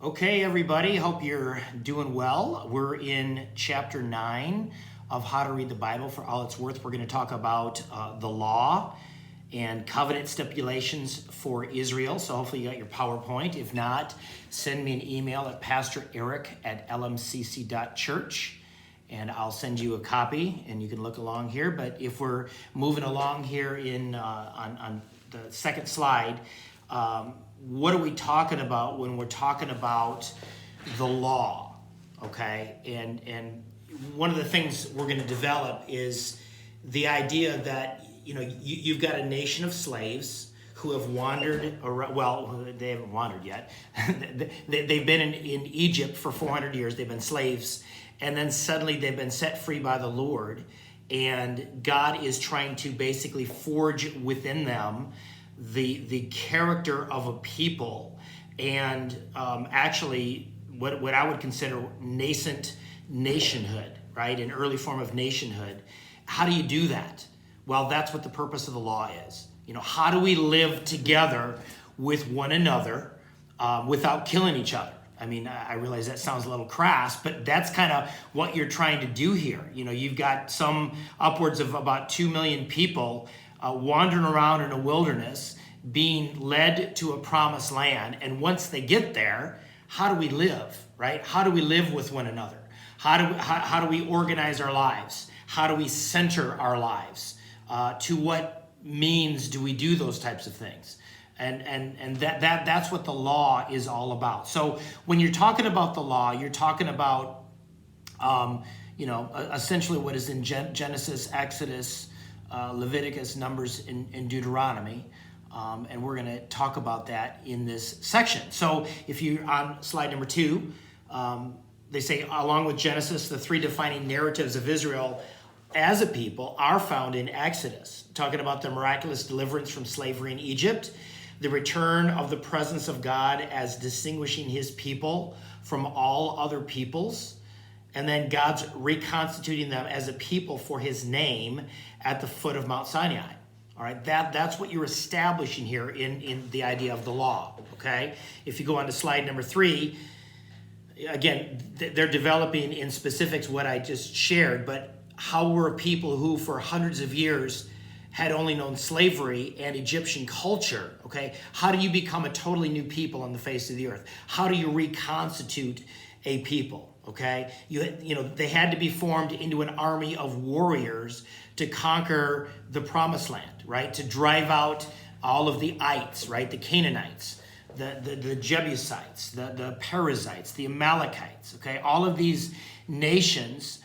Okay, everybody, hope you're doing well. We're in chapter 9 of How to Read the Bible for All It's Worth. We're going to talk about the law and covenant stipulations for Israel. So hopefully you got your PowerPoint. If not, send me an email at pastoreric@lmcc.church and I'll send you a copy and you can look along here. But if we're moving along here on the second slide, what are we talking about when we're talking about the law, okay? And one of the things we're going to develop is the idea that, you've got a nation of slaves who have wandered around. Well, they haven't wandered yet. They've been in Egypt for 400 years. They've been slaves. And then suddenly they've been set free by the Lord. And God is trying to basically forge within them the character of a people, and actually what I would consider nascent nationhood, right? An early form of nationhood. How do you do that? Well, that's what the purpose of the law is. How do we live together with one another without killing each other? I mean, I realize that sounds a little crass, but that's kind of what you're trying to do here. You've got some upwards of about 2 million people wandering around in a wilderness, being led to a promised land. And once they get there, how do we live, right? How do we live with one another? How do we organize our lives? How do we center our lives? To what means do we do those types of things? And that's what the law is all about. So when you're talking about the law, you're talking about, essentially what is in Genesis, Exodus, Leviticus, Numbers, and Deuteronomy. And we're going to talk about that in this section. So if you're on slide number 2, they say, along with Genesis, the 3 defining narratives of Israel as a people are found in Exodus, talking about the miraculous deliverance from slavery in Egypt, the return of the presence of God as distinguishing his people from all other peoples, and then God's reconstituting them as a people for his name at the foot of Mount Sinai. All right, that's what you're establishing here in the idea of the law, okay? If you go on to slide number 3, again, they're developing in specifics what I just shared, but how were people who for hundreds of years had only known slavery and Egyptian culture, okay? How do you become a totally new people on the face of the earth? How do you reconstitute a people? Okay, they had to be formed into an army of warriors to conquer the promised land, right? To drive out all of the ites, right? The Canaanites, the Jebusites, the Perizzites, the Amalekites, okay? All of these nations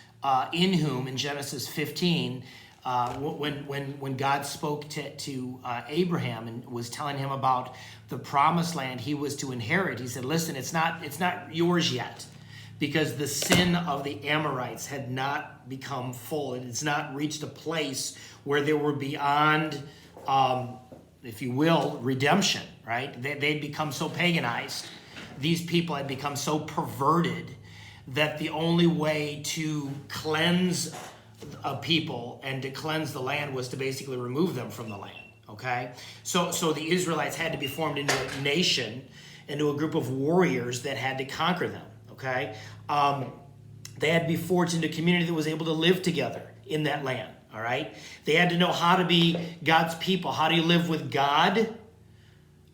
in whom, in Genesis 15, when God spoke to Abraham and was telling him about the promised land he was to inherit, he said, listen, it's not yours yet, because the sin of the Amorites had not become full. It has not reached a place where they were beyond, if you will, redemption, right? They'd become so paganized. These people had become so perverted that the only way to cleanse a people and to cleanse the land was to basically remove them from the land, okay? So the Israelites had to be formed into a nation, into a group of warriors that had to conquer them. Okay, they had to be forged into a community that was able to live together in that land. All right, they had to know how to be God's people. How do you live with God,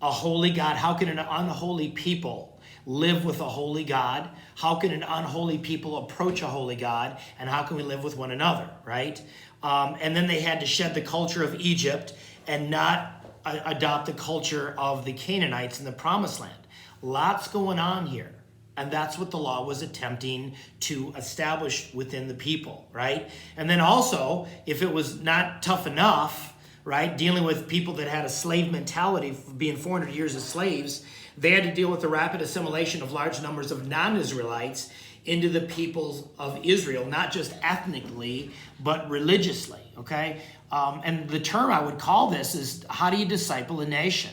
a holy God? How can an unholy people live with a holy God? How can an unholy people approach a holy God? And how can we live with one another? Right, and then they had to shed the culture of Egypt and not adopt the culture of the Canaanites in the Promised Land. Lots going on here. And that's what the law was attempting to establish within the people, right? And then also, if it was not tough enough, right, dealing with people that had a slave mentality, being 400 years as slaves, they had to deal with the rapid assimilation of large numbers of non-Israelites into the peoples of Israel, not just ethnically, but religiously, okay? And the term I would call this is, how do you disciple a nation?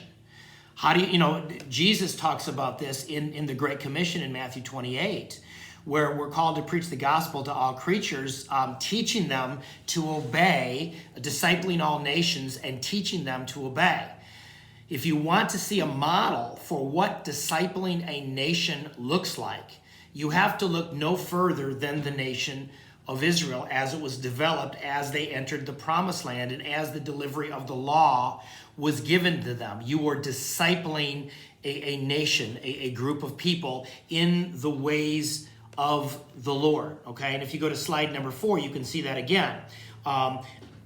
How do Jesus talks about this in the Great Commission in Matthew 28, where we're called to preach the gospel to all creatures, teaching them to obey, discipling all nations, and teaching them to obey. If you want to see a model for what discipling a nation looks like, you have to look no further than the nation of Israel as it was developed as they entered the promised land and as the delivery of the law was given to them. You were discipling a nation, a group of people in the ways of the Lord, okay? And if you go to slide number 4, you can see that again.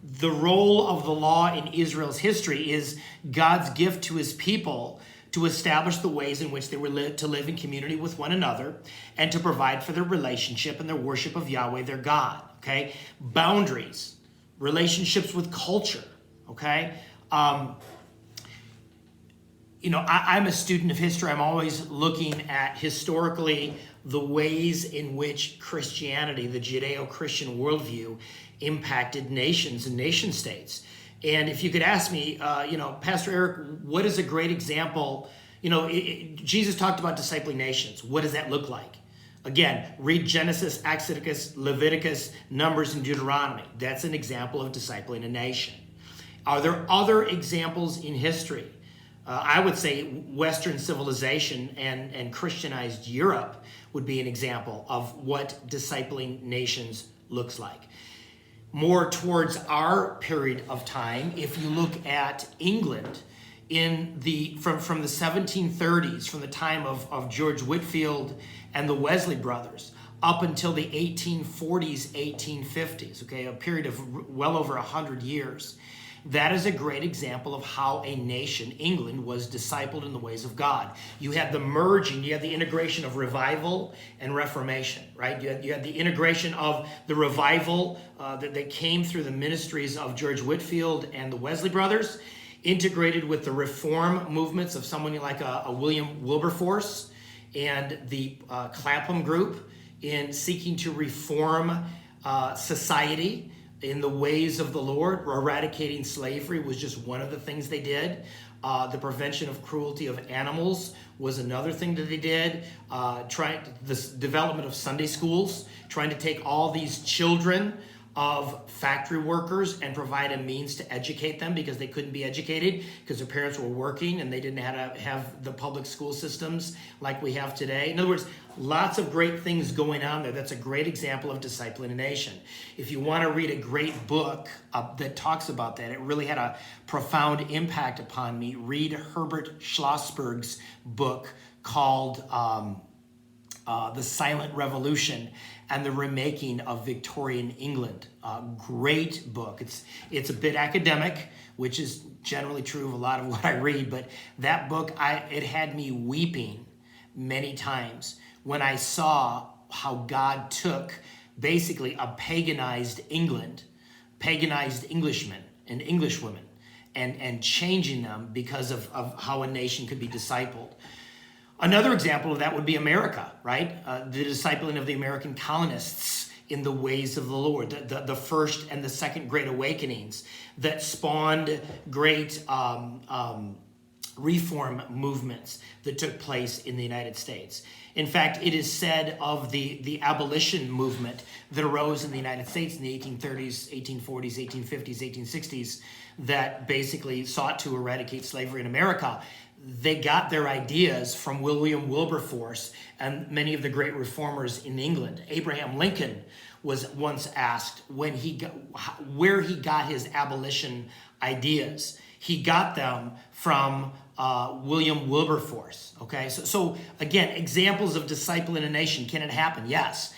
The role of the law in Israel's history is God's gift to his people to establish the ways in which they were to live in community with one another and to provide for their relationship and their worship of Yahweh, their God, okay? Boundaries, relationships with culture, okay? I'm a student of history. I'm always looking at historically the ways in which Christianity, the Judeo-Christian worldview, impacted nations and nation states. And if you could ask me, Pastor Eric, what is a great example? Jesus talked about discipling nations. What does that look like? Again, read Genesis, Exodus, Leviticus, Numbers, and Deuteronomy. That's an example of discipling a nation. Are there other examples in history? I would say Western civilization and Christianized Europe would be an example of what discipling nations looks like. More towards our period of time, if you look at England from the 1730s, from the time of George Whitefield and the Wesley brothers, up until the 1840s, 1850s, okay, a period of well over 100 years. That is a great example of how a nation, England, was discipled in the ways of God. You had the merging, you had the integration of revival and reformation, right? You had the integration of the revival that came through the ministries of George Whitefield and the Wesley brothers, integrated with the reform movements of someone like a William Wilberforce and the Clapham group in seeking to reform society in the ways of the Lord. Eradicating slavery was just one of the things they did. The prevention of cruelty of animals was another thing that they did. This development of Sunday schools, trying to take all these children of factory workers and provide a means to educate them because they couldn't be educated because their parents were working and they didn't have the public school systems like we have today. In other words, lots of great things going on there. That's a great example of discipling a nation. If you want to read a great book that talks about that, it really had a profound impact upon me. Read Herbert Schlossberg's book called The Silent Revolution and the Remaking of Victorian England. Great book. It's a bit academic, which is generally true of a lot of what I read, but that book, it had me weeping many times when I saw how God took basically a paganized England, paganized Englishmen and Englishwomen, and changing them because of how a nation could be discipled. Another example of that would be America, right? The discipling of the American colonists in the ways of the Lord, the first and the second great awakenings that spawned great reform movements that took place in the United States. In fact, it is said of the abolition movement that arose in the United States in the 1830s, 1840s, 1850s, 1860s that basically sought to eradicate slavery in America. They got their ideas from William Wilberforce and many of the great reformers in England. Abraham Lincoln was once asked where he got his abolition ideas. He got them from William Wilberforce. Okay, so again, examples of discipling a nation. Can it happen? Yes.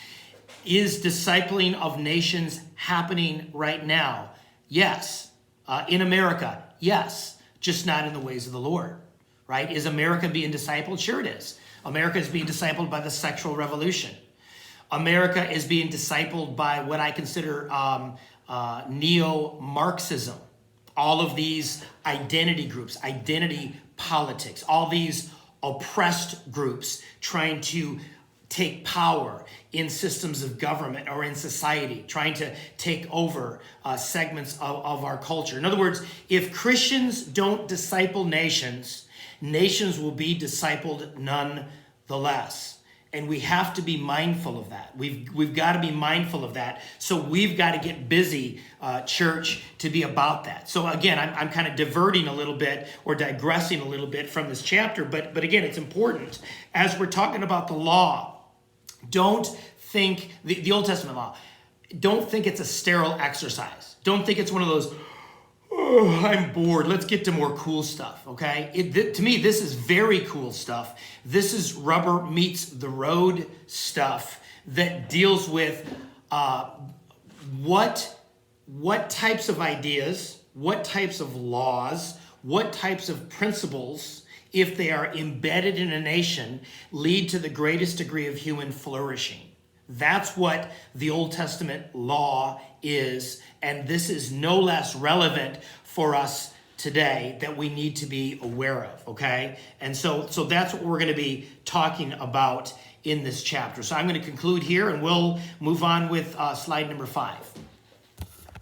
Is discipling of nations happening right now? Yes. In America? Yes. Just not in the ways of the Lord. Right? Is America being discipled? Sure it is. America is being discipled by the sexual revolution. America is being discipled by what I consider neo-Marxism. All of these identity groups, identity politics, all these oppressed groups trying to take power in systems of government or in society, trying to take over segments of our culture. In other words, if Christians don't disciple nations, nations will be discipled nonetheless. And we have to be mindful of that. We've got to be mindful of that. So we've got to get busy, church, to be about that. So again, I'm kind of diverting a little bit or digressing a little bit from this chapter. But again, it's important. As we're talking about the law, don't think, the Old Testament law, don't think it's a sterile exercise. Don't think it's one of those, oh, I'm bored, let's get to more cool stuff, okay? To me, this is very cool stuff. This is rubber meets the road stuff that deals with what types of ideas, what types of laws, what types of principles, if they are embedded in a nation, lead to the greatest degree of human flourishing. That's what the Old Testament law is, and this is no less relevant for us today that we need to be aware of, okay? And so that's what we're going to be talking about in this chapter. So I'm going to conclude here, and we'll move on with slide number 5.